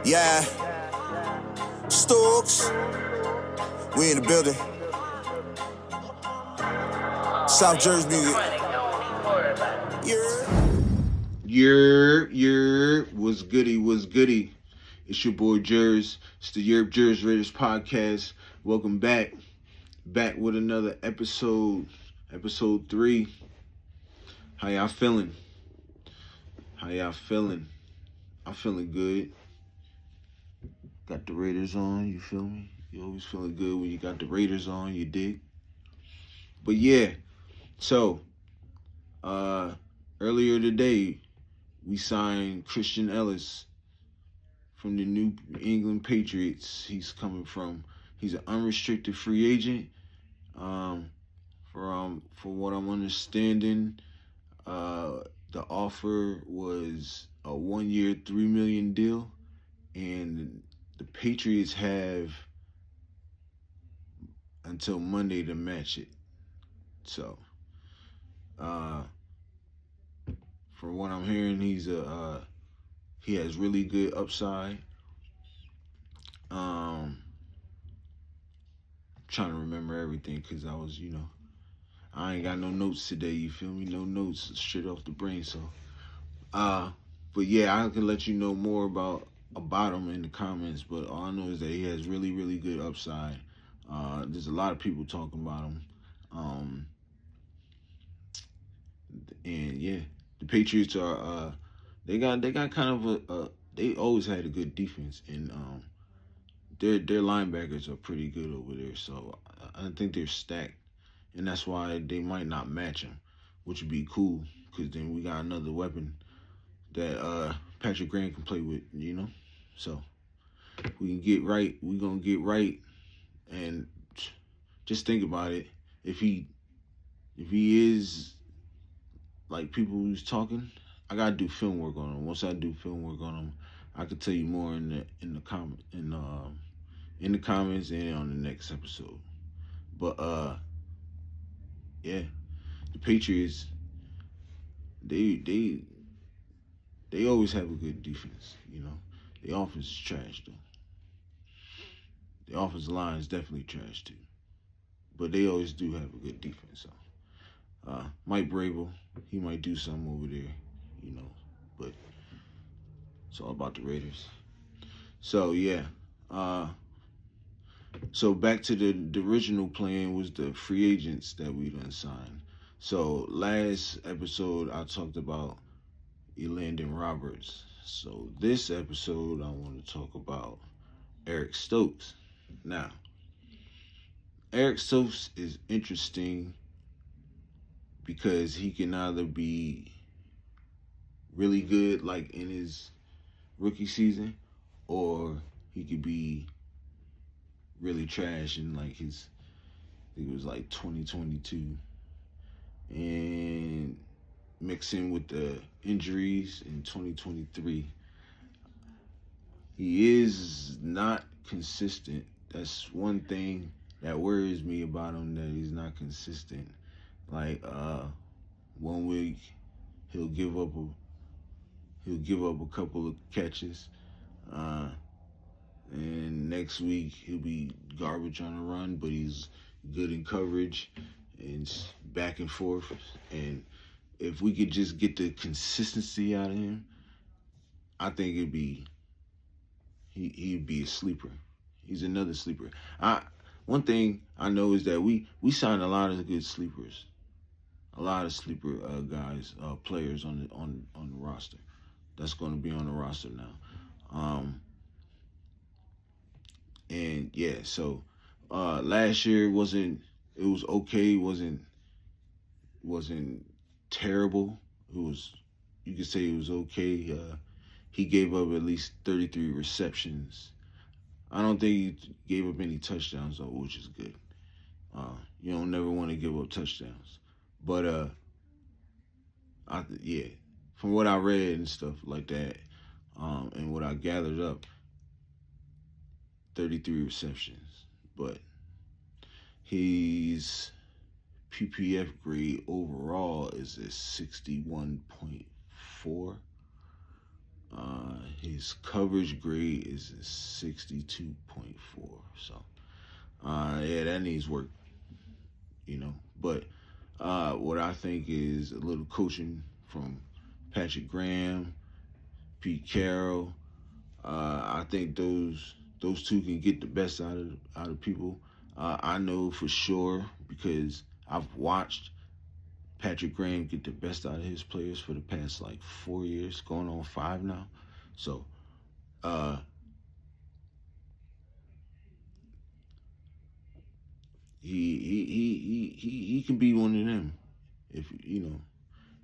Yeah. Stokes. We in the building. South Jersey music. What's goody? It's your boy Jerz. It's the TheYurpJerz Raiders podcast. Welcome back with another episode 3. How y'all feeling? I'm feeling good. Got the Raiders on, you feel me? You always feeling good when you got the Raiders on, you dig? But yeah, so earlier today we signed Christian Elliss from the New England Patriots. He's an unrestricted free agent. For what I'm understanding, the offer was a 1-year, $3 million deal, and the Patriots have until Monday to match it. So, from what I'm hearing, he has really good upside. Trying to remember everything because I ain't got no notes today. You feel me? No notes, straight off the brain. So, but yeah, I can let you know more about him in the comments. But all I know is that he has really, really good upside. There's a lot of people talking about him. And yeah, the Patriots are they got kind of they always had a good defense, and their linebackers are pretty good over there. So I think they're stacked, and that's why they might not match them, which would be cool because then we got another weapon that Patrick Graham can play with, So we can get right. We're gonna get right, and just think about it. If he is like people who's talking, I gotta do film work on him. Once I do film work on him, I could tell you more in the comments and on the next episode. But yeah, the Patriots, they always have a good defense. The offense is trash though. The offensive line is definitely trash too, but they always do have a good defense. So Mike Vrabel, he might do something over there, but it's all about the Raiders. So yeah, so back to the original plan was the free agents that we done signed. So last episode I talked about Elandon Roberts. So this episode I want to talk about Eric Stokes. Now, Eric Stokes is interesting because he can either be really good like in his rookie season, or he could be really trash in like I think it was like 2022, and mixing with the injuries in 2023. He is not consistent. That's one thing that worries me about him, that he's not consistent. Like 1 week he'll give up a couple of catches, and next week he'll be garbage on a run, but he's good in coverage and back and forth. And if we could just get the consistency out of him, I think he'd be a sleeper. He's another sleeper. One thing I know is that we signed a lot of good sleepers, a lot of sleeper guys, players on the roster. That's going to be on the roster now. And yeah, so last year it was okay. Wasn't terrible. You could say it was okay. He gave up at least 33 receptions. I don't think he gave up any touchdowns though, which is good. You don't never want to give up touchdowns, but from what I read and stuff like that, and what I gathered up, 33 receptions, but his PPF grade overall is a 61.4. His coverage grade is a 62.4. So, yeah, that needs work, you know. But what I think is a little coaching from Patrick Graham, Pete Carroll. I think those two can get the best out of people. I know for sure because I've watched Patrick Graham get the best out of his players for the past like 4 years, going on 5 now. So uh, he can be one of them, if you know.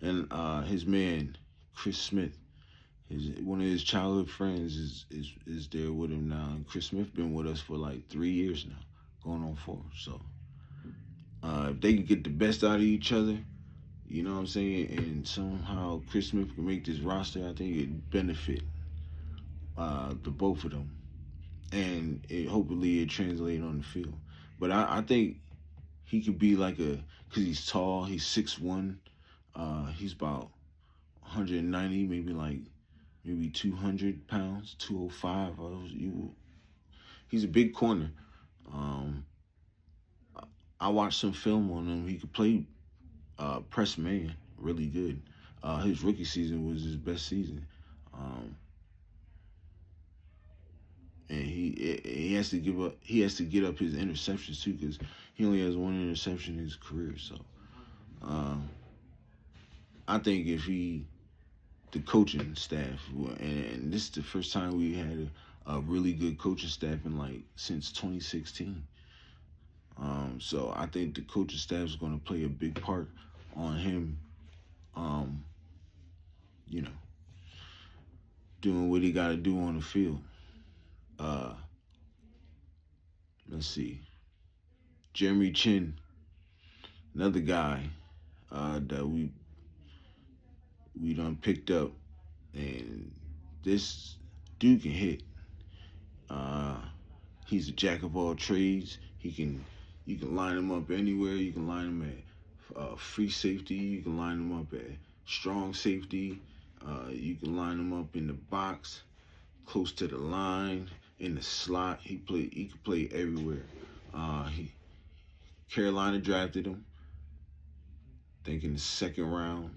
And his man Chris Smith, his one of his childhood friends is there with him now. And Chris Smith been with us for like 3 years now, going on 4. So if they can get the best out of each other, you know what I'm saying, and somehow Chris Smith can make this roster, I think it'd benefit the both of them, and hopefully it translates on the field. But I think he could be like because he's tall, he's 6'1", he's about 190, maybe 200 pounds, 205. He's a big corner. Um, I watched some film on him. He could play press man really good. His rookie season was his best season. Um, and he has to give up. He has to get up his interceptions too, because he only has 1 interception in his career. So, I think if the coaching staff, and this is the first time we had a really good coaching staff since 2016. So I think the coaching staff is going to play a big part on him, you know, doing what he got to do on the field. Let's see. Jeremy Chinn, another guy that we done picked up, and this dude can hit. He's a jack of all trades. You can line him up anywhere. You can line him at free safety. You can line him up at strong safety. You can line him up in the box, close to the line, in the slot. He can play everywhere. Carolina drafted him, I think in the 2nd round.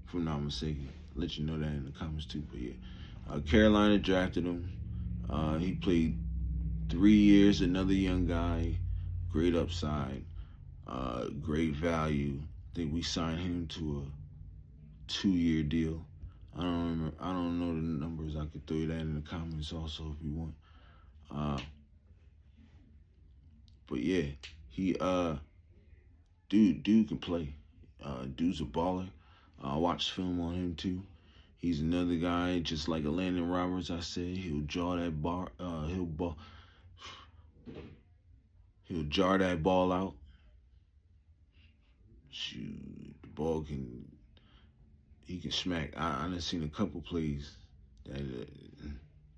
If I'm not mistaken, I'll let you know that in the comments too. But yeah, Carolina drafted him. He played 3 years. Another young guy, great upside, great value. I think we signed him to a 2-year deal. I don't know the numbers. I could throw you that in the comments also if you want. But yeah, he dude can play. Dude's a baller. I watched film on him too. He's another guy, just like a Landon Roberts. I said he'll jar that he'll jar that ball out. Shoot, the ball he can smack. I done seen a couple plays that,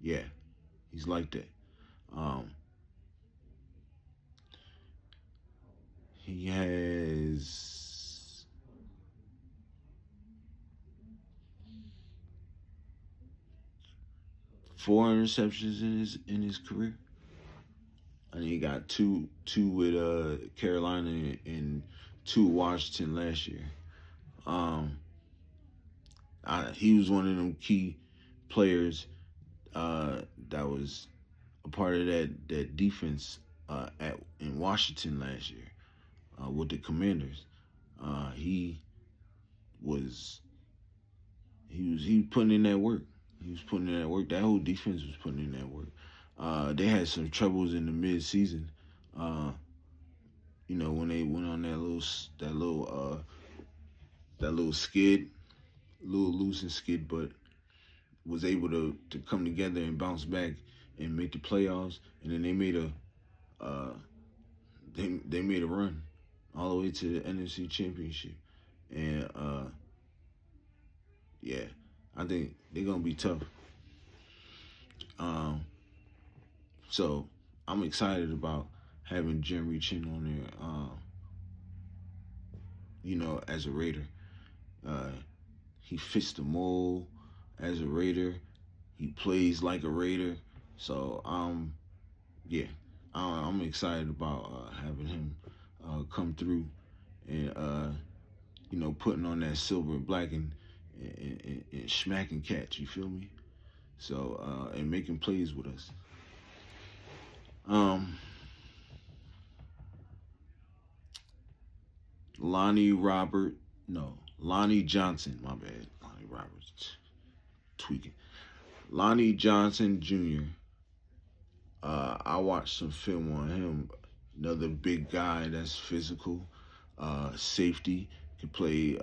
yeah, he's like that. He has 4 interceptions in his career. And he got two with Carolina and 2 with Washington last year. He was one of them key players that was a part of that defense in Washington last year with the Commanders. He was putting in that work. He was putting in that work. That whole defense was putting in that work. They had some troubles in the mid-season. When they went on that little skid, little losing skid, but was able to come together and bounce back and make the playoffs. And then they made they made a run all the way to the NFC Championship. And yeah, I think they're gonna be tough. So I'm excited about having Jeremy Chinn on there. As a Raider. he fits the mold as a Raider. He plays like a Raider. So yeah, I'm excited about having him come through and putting on that silver and black and smacking cats. You feel me? So and making plays with us. Lonnie Robert, no, Lonnie Johnson. My bad, Lonnie Roberts, tweaking. Lonnie Johnson Jr. I watched some film on him. Another big guy that's physical, safety, can play.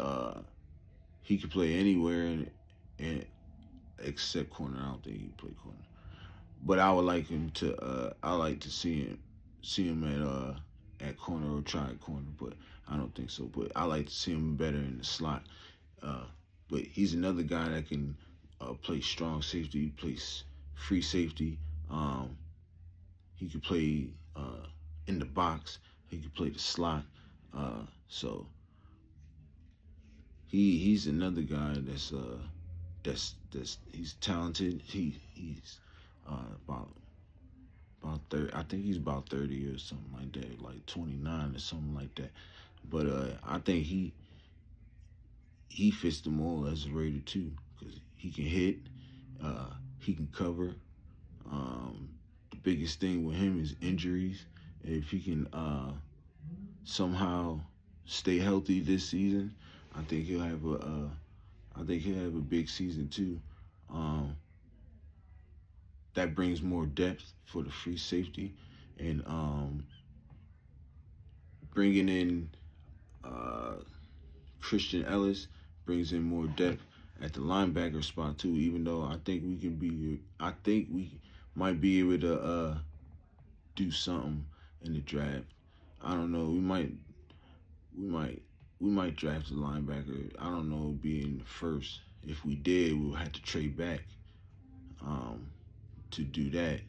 He can play anywhere and except corner. I don't think he can play corner. But I would like him to. I like to see him at corner or try at corner, but I don't think so. But I like to see him better in the slot. Uh, but he's another guy that can play strong safety, plays free safety. He could play in the box. He could play the slot. So he's another guy that's he's talented. He's about 30. I think he's about 30 or something like that, like 29 or something like that. But I think he fits the mold as a Raider too, because he can hit, he can cover. The biggest thing with him is injuries. If he can somehow stay healthy this season, I think he'll have a big season too. That brings more depth for the free safety, and bringing in Christian Elliss brings in more depth at the linebacker spot too. Even though I think we might be able to do something in the draft. I don't know. We might draft a linebacker. I don't know, being the first. If we did, we'll have to trade back to do that.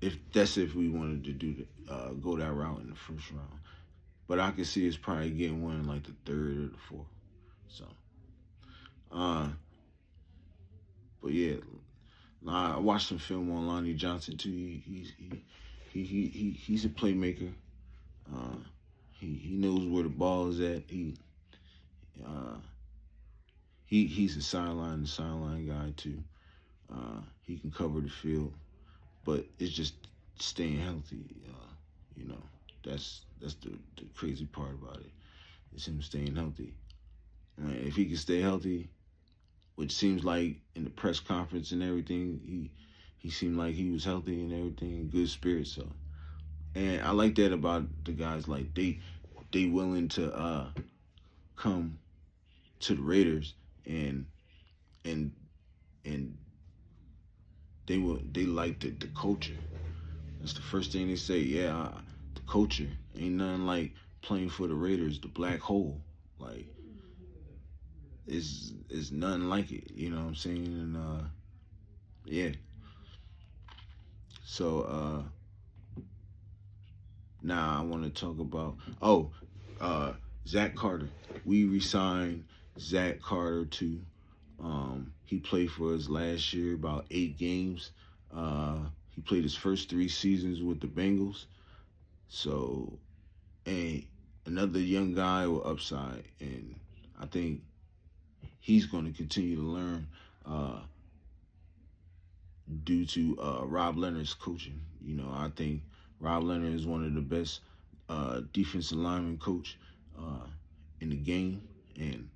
If we wanted to go that route in the first round. But I can see us probably getting one in like the third or the fourth. So, but yeah, I watched some film on Lonnie Johnson too. He's a playmaker. He knows where the ball is at. He's a sideline guy too. He can cover the field, but it's just staying healthy. That's the crazy part about it. It's him staying healthy. If he can stay healthy, which seems like in the press conference and everything, he seemed like he was healthy and everything, in good spirits. So, and I like that about the guys. Like they willing to come to the Raiders and they like the culture. That's the first thing they say. Yeah, the culture ain't nothing like playing for the Raiders. The black hole, like, is nothing like it. You know what I'm saying? And yeah. So now I want to talk about Zach Carter. We re-signed Zach Carter too. He played for us last year, about 8 games. He played his first 3 seasons with the Bengals. So, and another young guy with upside, and I think he's going to continue to learn due to Rob Leonard's coaching. I think Rob Leonard is one of the best defensive lineman coach in the game, and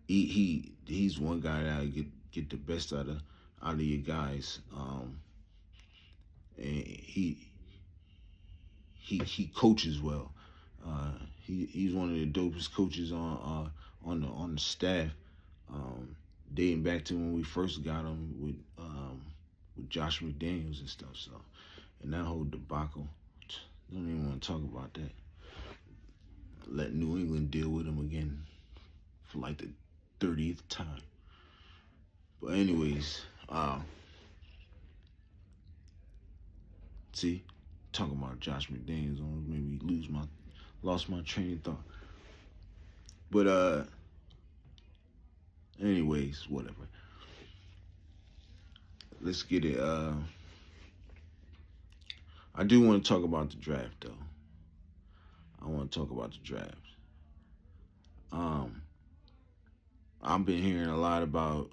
he's one guy that get the best out of your guys. And he coaches well. He's one of the dopest coaches on the staff. Dating back to when we first got him with Josh McDaniels and stuff. So, and that whole debacle, don't even want to talk about that. Let New England deal with him again for like the 30th time. But anyways, see, talking about Josh McDaniels almost made me lost my train of thought. But Anyways, whatever. Let's get it. I do want to talk about the draft, though. I want to talk about the draft. I've been hearing a lot about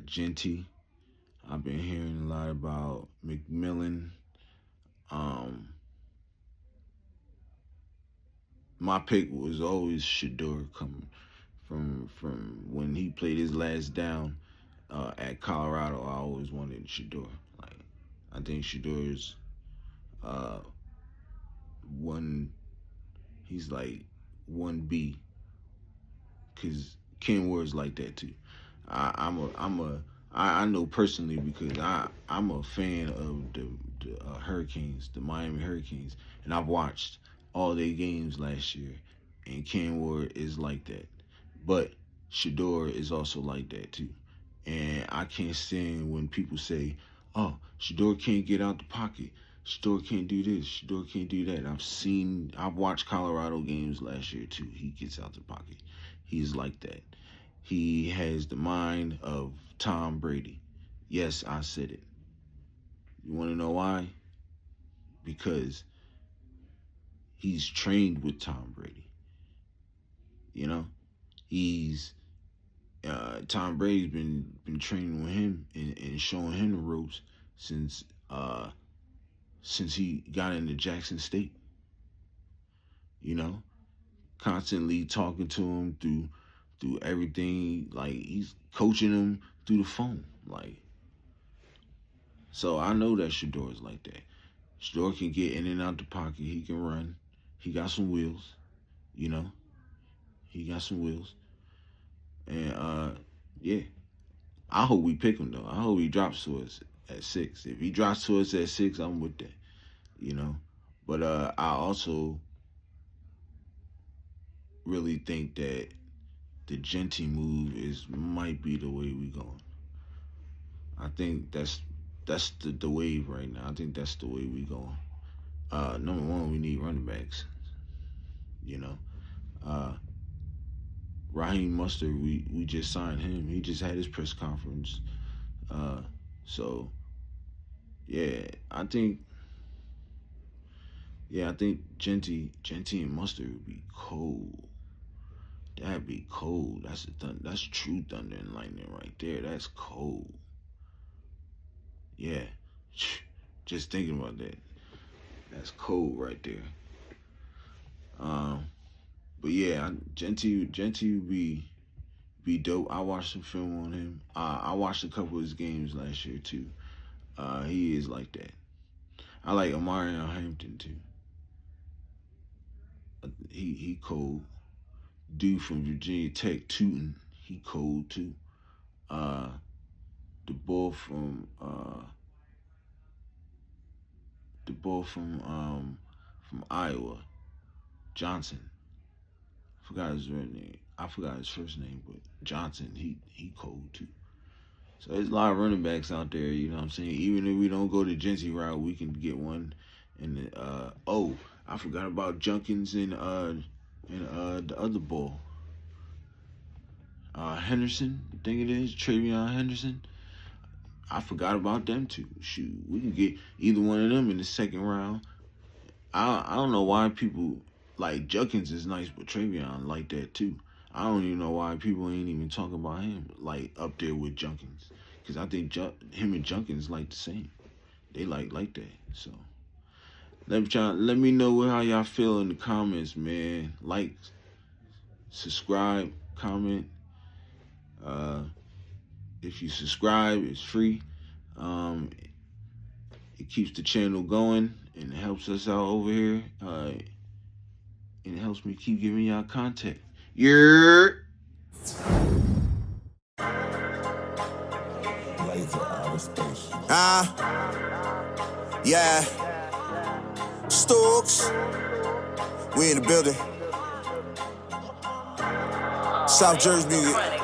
Genty. I've been hearing a lot about McMillan. My pick was always Shedeur coming from when he played his last down at Colorado. I always wanted Shedeur. Like, I think Shedeur's one. He's like 1B, cause Ken Ward's like that too. I know personally because I'm a fan of the Hurricanes, the Miami Hurricanes, and I've watched all their games last year, and Ken Ward is like that. But Shedeur is also like that too. And I can't stand when people say, oh, Shedeur can't get out the pocket. Shedeur can't do this. Shedeur can't do that. I've watched Colorado games last year too. He gets out the pocket. He's like that. He has the mind of Tom Brady. Yes, I said it. You want to know why? Because he's trained with Tom Brady. You know, Tom Brady's been training with him and showing him the ropes since he got into Jackson State. You know, constantly talking to him through everything. Like, he's coaching him through the phone. Like, so I know that Shedeur is like that. Shedeur can get in and out the pocket. He can run. He got some wheels. You know, he got some wheels. And yeah, I hope we pick him though. I hope he drops to us at 6. If he drops to us at 6, I'm with that. You know, but I also really think that the Genty move might be the way we going. I think that's the wave right now. I think that's the way we going. Number one, we need running backs. You know, Raheem Mostert, we just signed him. He just had his press conference. So yeah, I think Genty and Mostert would be cold. That'd be cold. That's true thunder and lightning right there. That's cold. Yeah, just thinking about that. That's cold right there. But yeah, Genty would be dope. I watched some film on him. I watched a couple of his games last year too. He is like that. I like Amarion Hampton too. He cold. Dude from Virginia Tech, Tootin', he cold too. The boy from Iowa, Johnson. Forgot his real name. I forgot his first name, but Johnson, he cold too. So there's a lot of running backs out there, you know what I'm saying? Even if we don't go the Genty route, we can get one. And I forgot about Junkins and the other ball. Henderson, I think it is, Travion Henderson. I forgot about them too. Shoot, we can get either one of them in the second round. I don't know why people like Junkins is nice, but Travion like that too. I don't even know why people ain't even talking about him like up there with Junkins, because I think him and Junkins like the same. They like that. So let me know how y'all feel in the comments, man. Like, subscribe, comment. If you subscribe, it's free. It keeps the channel going and it helps us out over here. And it helps me keep giving y'all content. Yeah. Yeah. Stokes, we in the building. TheYurpJerz music.